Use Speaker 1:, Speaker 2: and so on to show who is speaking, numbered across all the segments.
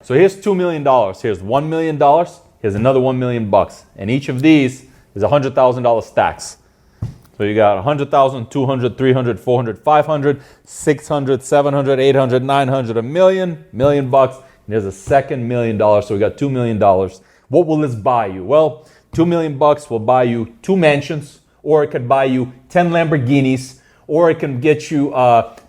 Speaker 1: So here's $2 million. Here's $1 million. Here's another $1 million. And each of these is $100,000 stacks. So you got 100,000, 200, 300, 400, 500, 600, 700, 800, 900, a million bucks. And there's a second $1 million. So we got $2 million. What will this buy you? Well, $2 million will buy you 2 mansions, or it could buy you 10 Lamborghinis, or it can get you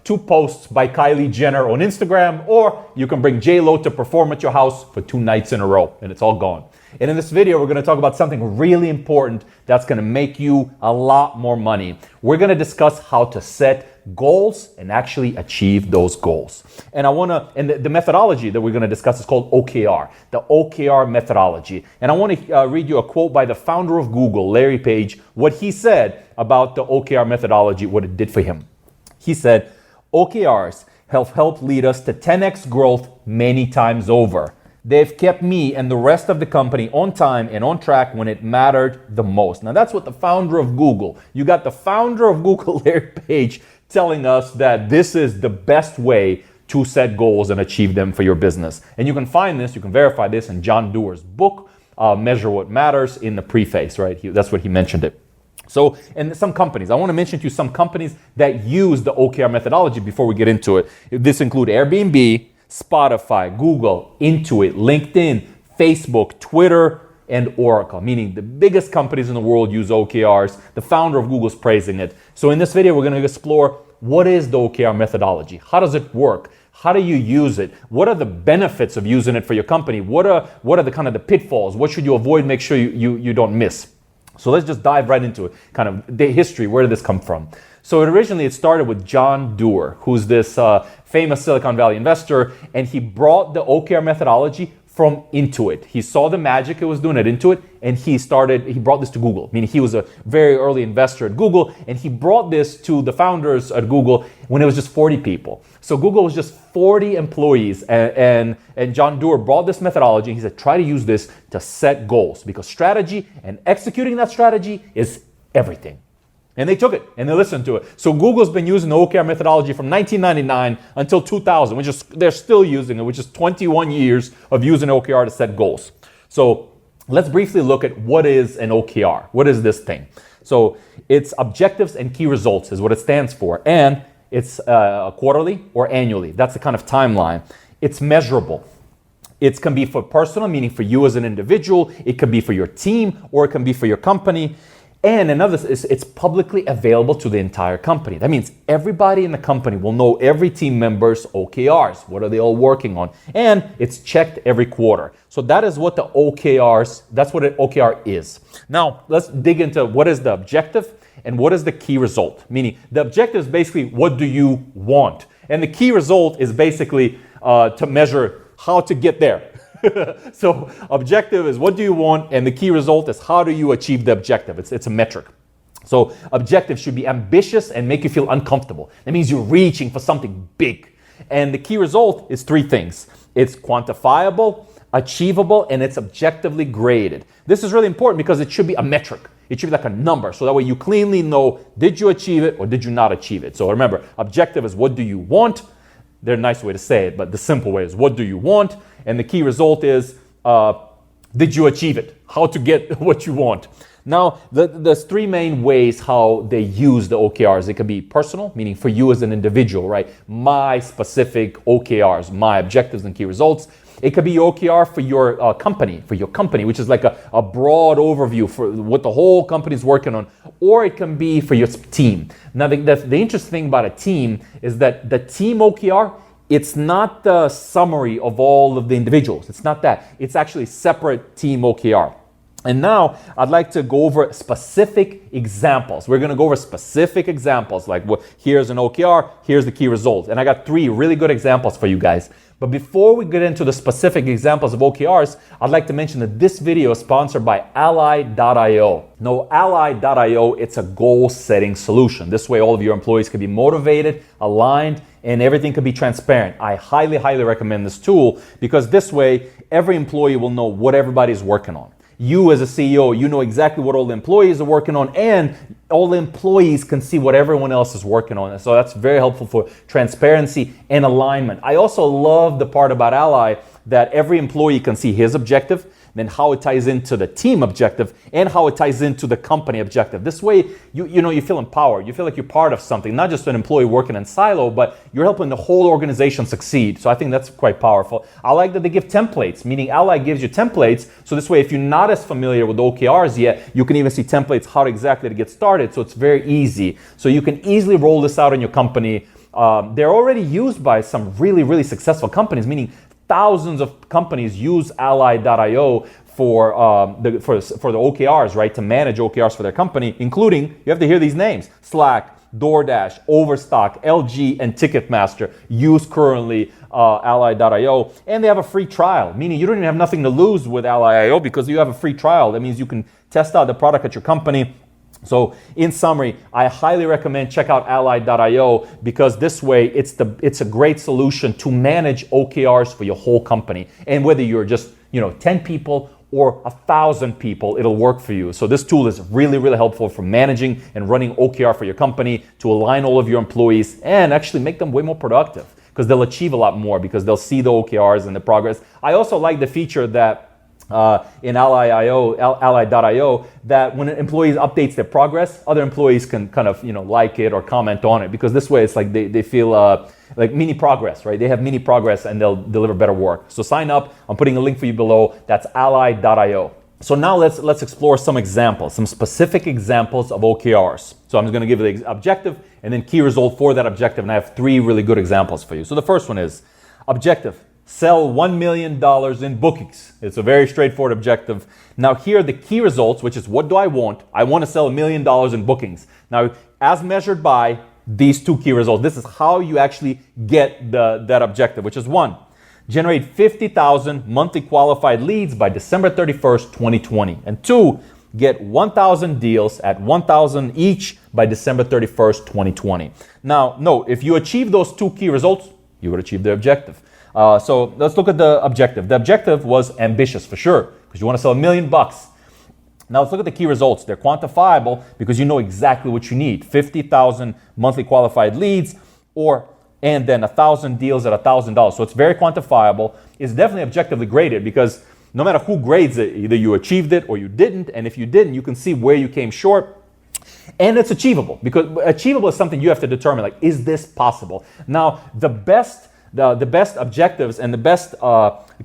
Speaker 1: 2 posts by Kylie Jenner on Instagram, or you can bring J-Lo to perform at your house for 2 nights in a row, and it's all gone. And in this video, we're going to talk about something really important that's going to make you a lot more money. We're going to discuss how to set goals and actually achieve those goals. And the methodology that we're going to discuss is called OKR, the OKR methodology. And I want to read you a quote by the founder of Google, Larry Page, what he said about the OKR methodology, what it did for him. He said, OKRs have helped lead us to 10x growth many times over. They've kept me and the rest of the company on time and on track when it mattered the most. Now that's what the founder of Google, you got the founder of Google, Larry Page, telling us that this is the best way to set goals and achieve them for your business. And you can find this, you can verify this in John Doerr's book, Measure What Matters, in the preface, right? That's what he mentioned it. So, and some companies, I want to mention to you some companies that use the OKR methodology before we get into it. This include Airbnb, Spotify, Google, Intuit, LinkedIn, Facebook, Twitter, and Oracle, meaning the biggest companies in the world use OKRs. The founder of Google is praising it. So in this video, we're going to explore what is the OKR methodology? How does it work? How do you use it? What are the benefits of using it for your company? What are the kind of the pitfalls? What should you avoid? Make sure you don't miss. So let's just dive right into it. Kind of the history, where did this come from? So originally it started with John Doerr, who's this famous Silicon Valley investor, and he brought the OKR methodology from Intuit. He saw the magic it was doing at Intuit, and he brought this to Google, meaning he was a very early investor at Google, and he brought this to the founders at Google when it was just 40 people. So Google was just 40 employees, and John Doerr brought this methodology, and he said, try to use this to set goals, because strategy and executing that strategy is everything. And they took it and they listened to it. So Google's been using the OKR methodology from 1999 until 2000, they're still using it, which is 21 years of using OKR to set goals. So let's briefly look at what is an OKR. What is this thing? So it's objectives and key results is what it stands for. And it's quarterly or annually. That's the kind of timeline. It's measurable. It can be for personal, meaning for you as an individual. It can be for your team, or it can be for your company. And another is it's publicly available to the entire company. That means everybody in the company will know every team member's OKRs. What are they all working on? And it's checked every quarter. So that is what that's what an OKR is. Now, let's dig into what is the objective and what is the key result. Meaning the objective is basically what do you want? And the key result is basically to measure how to get there. So objective is what do you want, and the key result is how do you achieve the objective. It's a metric. So objective should be ambitious and make you feel uncomfortable. That means you're reaching for something big. And the key result is 3 things. It's quantifiable, achievable, and it's objectively graded. This is really important because it should be a metric. It should be like a number, so that way you cleanly know, did you achieve it or did you not achieve it? So remember, objective is what do you want? There's a nice way to say it, but the simple way is what do you want? And the key result is, did you achieve it? How to get what you want. Now, there's 3 main ways how they use the OKRs. It could be personal, meaning for you as an individual, right? My specific OKRs, my objectives and key results. It could be OKR for your company, which is like a broad overview for what the whole company is working on. Or it can be for your team. Now, the interesting thing about a team is that the team OKR, it's not the summary of all of the individuals. It's not that. It's actually separate team OKR. And now I'd like to go over specific examples. We're going to go over specific examples like here's an OKR, here's the key results. And I got 3 really good examples for you guys. But before we get into the specific examples of OKRs, I'd like to mention that this video is sponsored by Ally.io. Now, Ally.io, it's a goal-setting solution. This way all of your employees can be motivated, aligned, and everything can be transparent. I highly, highly recommend this tool because this way every employee will know what everybody's working on. You as a CEO, you know exactly what all the employees are working on, and all the employees can see what everyone else is working on. So that's very helpful for transparency and alignment. I also love the part about Ally that every employee can see his objective, then how it ties into the team objective, and how it ties into the company objective. This way, you feel empowered. You feel like you're part of something, not just an employee working in silo, but you're helping the whole organization succeed. So I think that's quite powerful. I like that they give templates, meaning Ally gives you templates. So this way, if you're not as familiar with OKRs yet, you can even see templates how exactly to get started. So it's very easy. So you can easily roll this out in your company. They're already used by some really, really successful companies, meaning thousands of companies use Ally.io for the OKRs, right? To manage OKRs for their company, including, you have to hear these names: Slack, DoorDash, Overstock, LG, and Ticketmaster use currently Ally.io. And they have a free trial, meaning you don't even have nothing to lose with Ally.io because you have a free trial. That means you can test out the product at your company. So in summary, I highly recommend check out Ally.io because this way it's a great solution to manage OKRs for your whole company. And whether you're just 10 people or 1,000 people, it'll work for you. So this tool is really, really helpful for managing and running OKR for your company, to align all of your employees and actually make them way more productive because they'll achieve a lot more because they'll see the OKRs and the progress. I also like the feature that in Ally.io, that when an employee updates their progress, other employees can kind of like it or comment on it, because this way it's like they feel like mini progress, right? They have mini progress and they'll deliver better work. So sign up. I'm putting a link for you below. That's Ally.io. So now let's explore some examples, some specific examples of OKRs. So I'm just going to give you the objective and then key result for that objective, and I have 3 really good examples for you. So the first one is objective: sell $1 million in bookings. It's a very straightforward objective. Now here are the key results, which is what do I want? I want to sell $1 million in bookings. Now, as measured by these 2 key results, this is how you actually get that objective, which is 1, generate 50,000 monthly qualified leads by December 31st, 2020. And 2, get 1,000 deals at 1,000 each by December 31st, 2020. Now, note, if you achieve those 2 key results, you would achieve the objective. So let's look at the objective. The objective was ambitious for sure, because you want to sell $1 million. Now let's look at the key results. They're quantifiable because you know exactly what you need: 50,000 monthly qualified leads, and then 1,000 deals at $1,000. So it's very quantifiable. It's definitely objectively graded because no matter who grades it, either you achieved it or you didn't. And if you didn't, you can see where you came short. And it's achievable, because achievable is something you have to determine, like, is this possible? Now, the best objectives and the best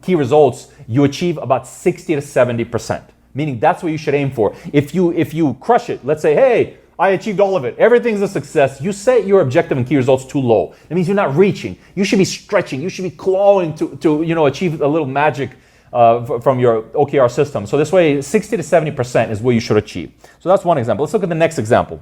Speaker 1: key results, you achieve about 60 to 70%, meaning that's what you should aim for. If you crush it, let's say, hey, I achieved all of it, everything's a success, you set your objective and key results too low. It means you're not reaching. You should be stretching. You should be clawing to achieve a little magic from your OKR system. So this way, 60 to 70% is what you should achieve. So that's one example. Let's look at the next example.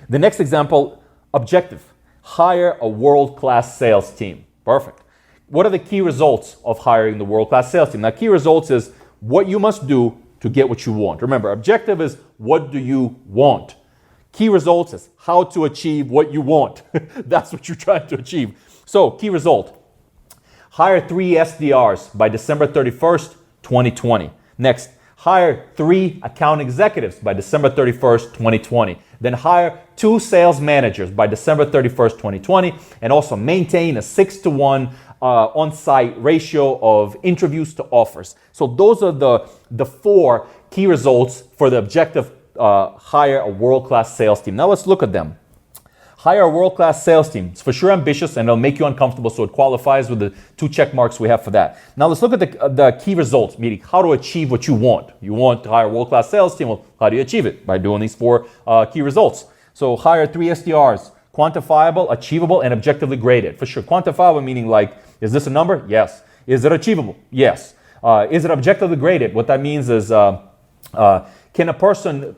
Speaker 1: The next example, objective: hire a world-class sales team. Perfect. What are the key results of hiring the world-class sales team? Now, key results is what you must do to get what you want. Remember, objective is what do you want? Key results is how to achieve what you want. That's what you're trying to achieve. So, key result: hire 3 SDRs by December 31st, 2020. Next, hire 3 account executives by December 31st, 2020. Then hire 2 sales managers by December 31st, 2020. And also maintain a 6-to-1 on-site ratio of interviews to offers. So those are the 4 key results for the objective: hire a world-class sales team. Now let's look at them. Hire a world-class sales team. It's for sure ambitious and it'll make you uncomfortable, so it qualifies with the 2 check marks we have for that. Now let's look at the key results, meaning how to achieve what you want. You want to hire a world-class sales team. Well, how do you achieve it? By doing these 4 key results. So hire 3 SDRs, quantifiable, achievable, and objectively graded. For sure, quantifiable meaning like, is this a number? Yes. Is it achievable? Yes. Is it objectively graded? What that means is, can a person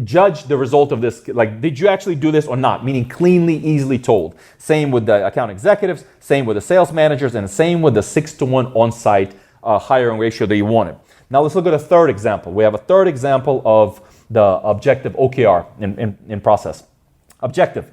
Speaker 1: judge the result of this? Like, did you actually do this or not? Meaning cleanly, easily told. Same with the account executives, same with the sales managers, and same with the 6-to-1 on-site hiring ratio that you wanted. Now let's look at a third example. We have a third example of the objective OKR in process. Objective: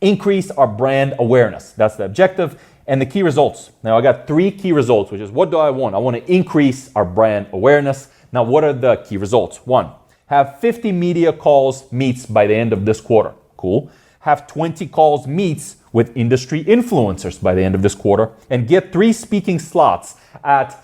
Speaker 1: increase our brand awareness. That's the objective. And the key results. Now I got 3 key results, which is what do I want? I want to increase our brand awareness. Now, what are the key results? 1, have 50 media calls meets by the end of this quarter. Cool. Have 20 calls meets with industry influencers by the end of this quarter and get 3 speaking slots at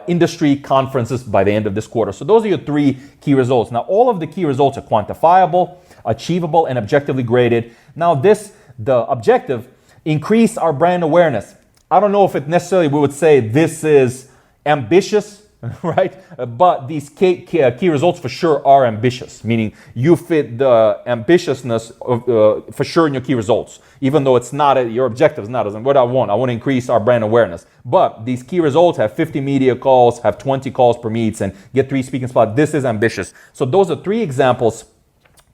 Speaker 1: industry conferences by the end of this quarter. So those are your 3 key results. Now, all of the key results are quantifiable, achievable, and objectively graded. Now, the objective, increase our brand awareness. I don't know if it necessarily we would say this is ambitious, right? But these key results for sure are ambitious, meaning you fit the ambitiousness of, for sure in your key results, even though it's not your objective is not what I want. I want to increase our brand awareness. But these key results have 50 media calls, have 20 calls per meets, and get 3 speaking spots. This is ambitious. So those are 3 examples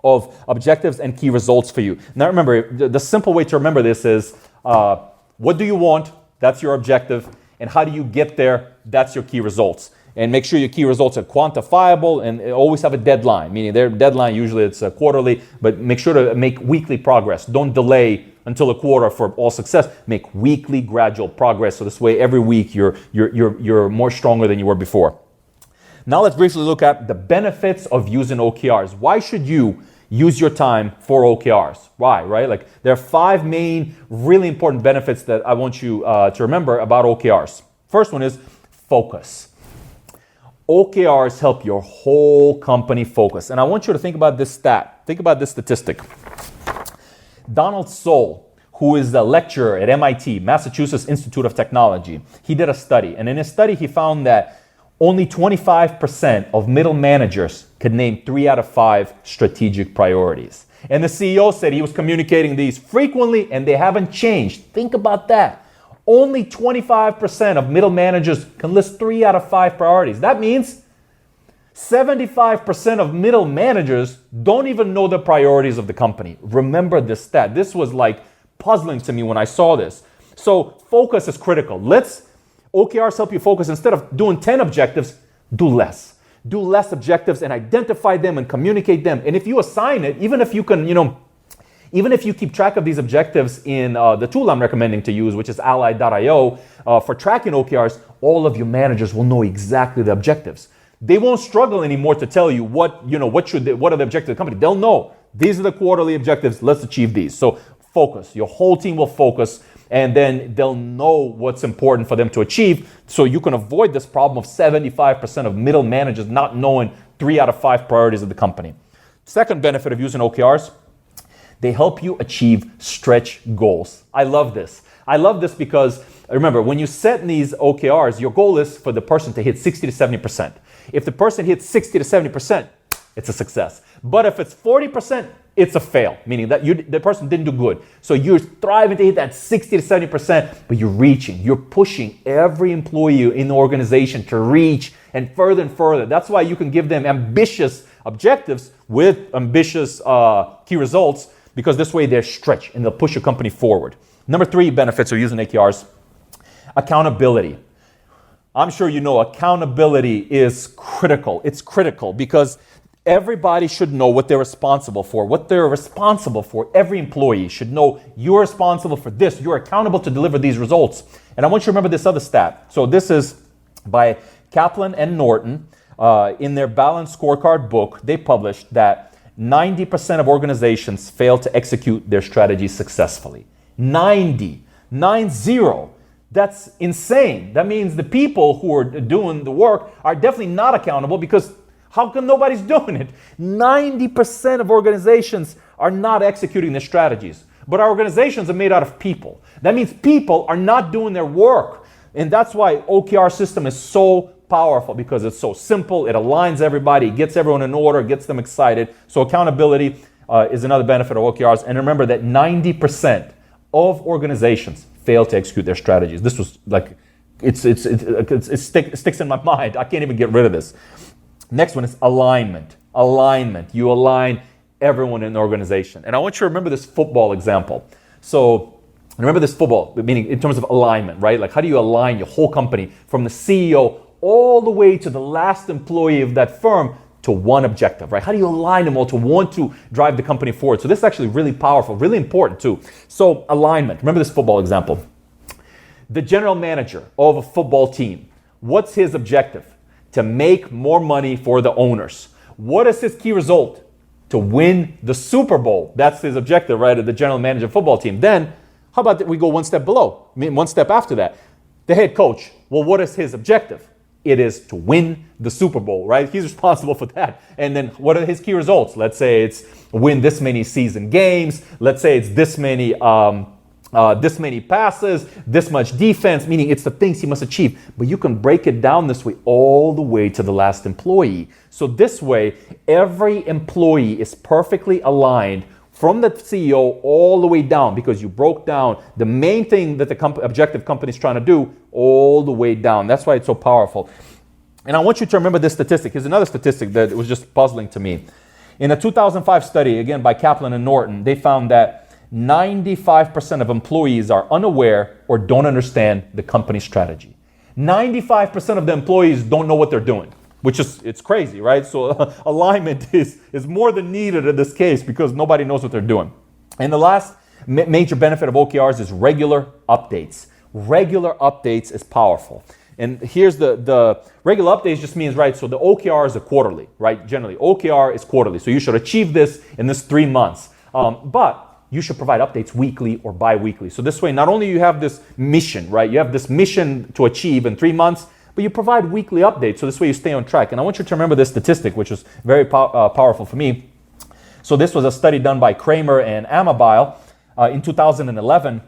Speaker 1: of objectives and key results for you. Now remember, the simple way to remember this is what do you want? That's your objective. And how do you get there? That's your key results. And make sure your key results are quantifiable and always have a deadline, meaning their deadline usually it's quarterly, but make sure to make weekly progress. Don't delay until a quarter for all success. Make weekly gradual progress. So this way every week you're more stronger than you were before. Now let's briefly look at the benefits of using OKRs. Why should you use your time for OKRs? Why, right? Like there are 5 main really important benefits that I want you to remember about OKRs. First one is focus. OKRs help your whole company focus. And I want you to think about this stat. Think about this statistic. Donald Soll, who is a lecturer at MIT, Massachusetts Institute of Technology, he did a study. And in his study, he found that only 25% of middle managers could name 3 out of 5 strategic priorities. And the CEO said he was communicating these frequently and they haven't changed. Think about that. Only 25% of middle managers can list 3 out of 5 priorities. That means 75% of middle managers don't even know the priorities of the company. Remember this stat. This was like puzzling to me when I saw this. So focus is critical. OKRs help you focus. Instead of doing 10 objectives, do less. Do less objectives and identify them and communicate them. And if you assign it, even if you can, even if you keep track of these objectives in the tool I'm recommending to use, which is ally.io, for tracking OKRs, all of your managers will know exactly the objectives. They won't struggle anymore to tell you what are the objectives of the company. They'll know these are the quarterly objectives. Let's achieve these. So focus. Your whole team will focus, and then they'll know what's important for them to achieve. So you can avoid this problem of 75% of middle managers not knowing 3 out of 5 priorities of the company. Second benefit of using OKRs, they help you achieve stretch goals. I love this. I love this because, remember, when you set these OKRs, your goal is for the person to hit 60 to 70%. If the person hits 60 to 70%, it's a success. But if it's 40%, it's a fail, meaning that the person didn't do good. So you're striving to hit that 60 to 70%, but you're pushing every employee in the organization to reach and further. That's why you can give them ambitious objectives with ambitious key results, because this way they're stretched and they'll push your company forward. Number 3 benefits of using OKRs, accountability. I'm sure you know accountability is critical. It's critical because everybody should know what they're responsible for. Every employee should know you're responsible for this. You're accountable to deliver these results. And I want you to remember this other stat. So this is by Kaplan and Norton. In their Balanced Scorecard book, they published that 90% of organizations fail to execute their strategies successfully. 90. That's insane. That means the people who are doing the work are definitely not accountable, because how come nobody's doing it? 90% of organizations are not executing their strategies. But our organizations are made out of people. That means people are not doing their work. And that's why OKR system is so powerful, because it's so simple. It aligns everybody, it gets everyone in order, gets them excited. So accountability is another benefit of OKRs. And remember that 90% of organizations fail to execute their strategies. This was like, it sticks in my mind. I can't even get rid of this. Next one is alignment. You align everyone in the organization. And I want you to remember this football example. So remember this football, meaning in terms of alignment, right? Like, how do you align your whole company from the CEO all the way to the last employee of that firm to one objective, right? How do you align them all to want to drive the company forward? So this is actually really powerful, really important too. So alignment, remember this football example. The general manager of a football team, what's his objective? To make more money for the owners. What is his key result? to win the Super Bowl. That's his objective, right? Of the general manager of football team. Then, how about we go one step below? I mean, one step after that. The head coach. Well, what is his objective? It is to win the Super Bowl, right? He's responsible for that. And then what are his key results? Let's say it's win this many season games. Let's say it's this many passes, this much defense, meaning it's the things he must achieve. But you can break it down this way all the way to the last employee. So this way, every employee is perfectly aligned from the CEO all the way down, because you broke down the main thing that the objective company is trying to do all the way down. That's why it's so powerful. And I want you to remember this statistic. Here's another statistic that was just puzzling to me. In a 2005 study, again by Kaplan and Norton, they found that 95% of employees are unaware or don't understand the company strategy. 95% of the employees don't know what they're doing, which is, it's crazy, right? So alignment is more than needed in this case because nobody knows what they're doing. And the last major benefit of OKRs is regular updates. Regular updates is powerful. And here's the regular updates just means, right, so the OKR is a quarterly, right? Generally, OKR is quarterly. So you should achieve this in this 3 months. But you should provide updates weekly or bi-weekly. So this way, not only you have this mission, right? You have this mission to achieve in 3 months, but you provide weekly updates. So this way you stay on track. And I want you to remember this statistic, which was very powerful for me. So this was a study done by Kramer and Amabile in 2011.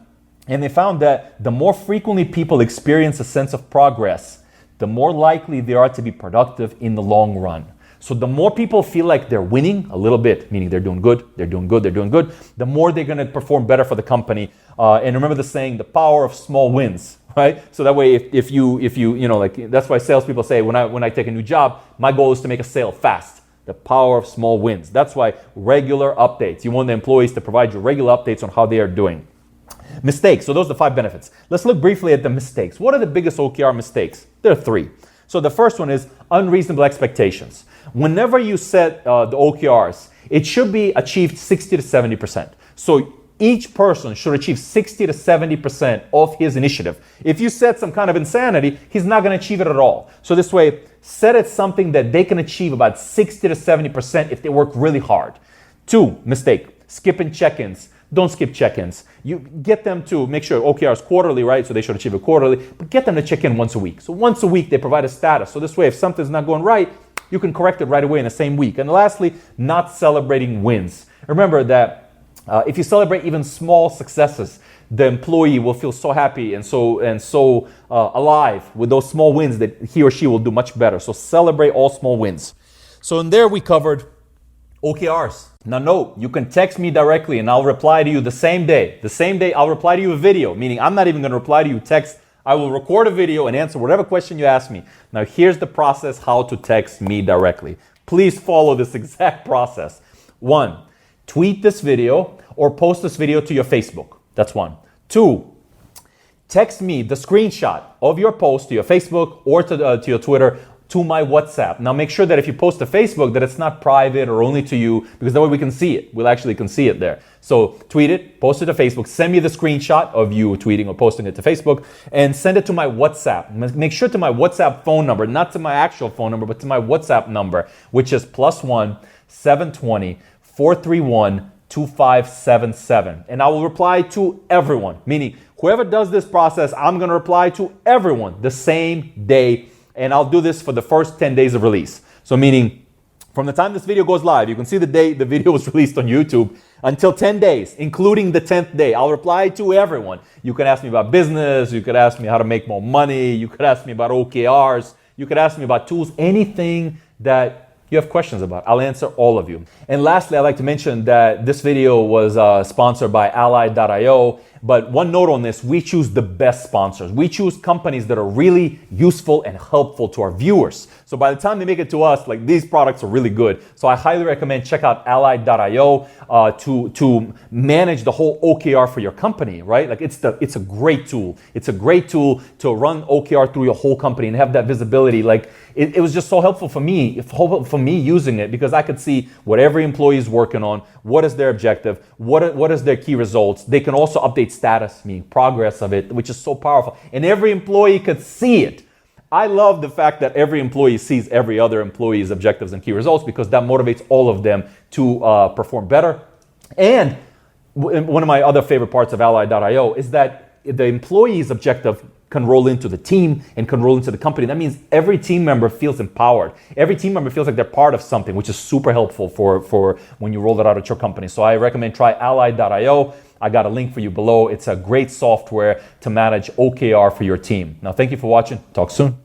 Speaker 1: And they found that the more frequently people experience a sense of progress, the more likely they are to be productive in the long run. So the more people feel like they're winning a little bit, meaning they're doing good, the more they're going to perform better for the company. And remember the saying, the power of small wins, right? So that way, if you like, that's why salespeople say, when I take a new job, my goal is to make a sale fast. The power of small wins. That's why regular updates. You want the employees to provide you regular updates on how they are doing. Mistakes. So those are the 5 benefits. Let's look briefly at the mistakes. What are the biggest OKR mistakes? There are 3. So the first one is unreasonable expectations. Whenever you set the OKRs, it should be achieved 60 to 70%. So each person should achieve 60 to 70% of his initiative. If you set some kind of insanity, he's not going to achieve it at all. So this way, set it something that they can achieve about 60 to 70% if they work really hard. 2, mistake, skipping check-ins. Don't skip check-ins. You get them to make sure OKR is quarterly, right? So they should achieve it quarterly, but get them to check in once a week. So once a week, they provide a status. So this way, if something's not going right, you can correct it right away in the same week. And lastly, not celebrating wins. Remember that if you celebrate even small successes, the employee will feel so happy and so alive with those small wins that he or she will do much better. So celebrate all small wins. So in there we covered OKRs. Now note, you can text me directly and I'll reply to you the same day. The same day I'll reply to you a video, meaning I'm not even going to reply to you text. I will record a video and answer whatever question you ask me. Now here's the process how to text me directly. Please follow this exact process. 1, tweet this video or post this video to your Facebook. That's 1. 2, text me the screenshot of your post to your Facebook or to your Twitter to my WhatsApp. Now make sure that if you post to Facebook that it's not private or only to you, because that way we can see it. We'll actually can see it there. So tweet it, post it to Facebook, send me the screenshot of you tweeting or posting it to Facebook, and send it to my WhatsApp. Make sure to my WhatsApp phone number, not to my actual phone number, but to my WhatsApp number, which is +1 720 431 2577. And I will reply to everyone, meaning whoever does this process, I'm going to reply to everyone the same day. And I'll do this for the first 10 days of release. So meaning from the time this video goes live, you can see the day the video was released on YouTube, until 10 days, including the 10th day. I'll reply to everyone. You can ask me about business. You could ask me how to make more money. You could ask me about OKRs. You could ask me about tools, anything that you have questions about. I'll answer all of you. And lastly, I'd like to mention that this video was sponsored by Ally.io. But one note on this, we choose the best sponsors. We choose companies that are really useful and helpful to our viewers. So by the time they make it to us, like, these products are really good. So I highly recommend check out Ally.io to manage the whole OKR for your company, right? Like, it's a great tool. It's a great tool to run OKR through your whole company and have that visibility. Like, it was just so helpful for me using it, because I could see what every employee is working on, what is their objective, what is their key results. They can also update status, meaning progress of it, which is so powerful. And every employee could see it. I love the fact that every employee sees every other employee's objectives and key results, because that motivates all of them to perform better. And one of my other favorite parts of Ally.io is that the employee's objective can roll into the team and can roll into the company. That means every team member feels empowered. Every team member feels like they're part of something, which is super helpful for when you roll it out at your company. So I recommend try Ally.io. I got a link for you below. It's a great software to manage OKR for your team. Now, thank you for watching. Talk soon.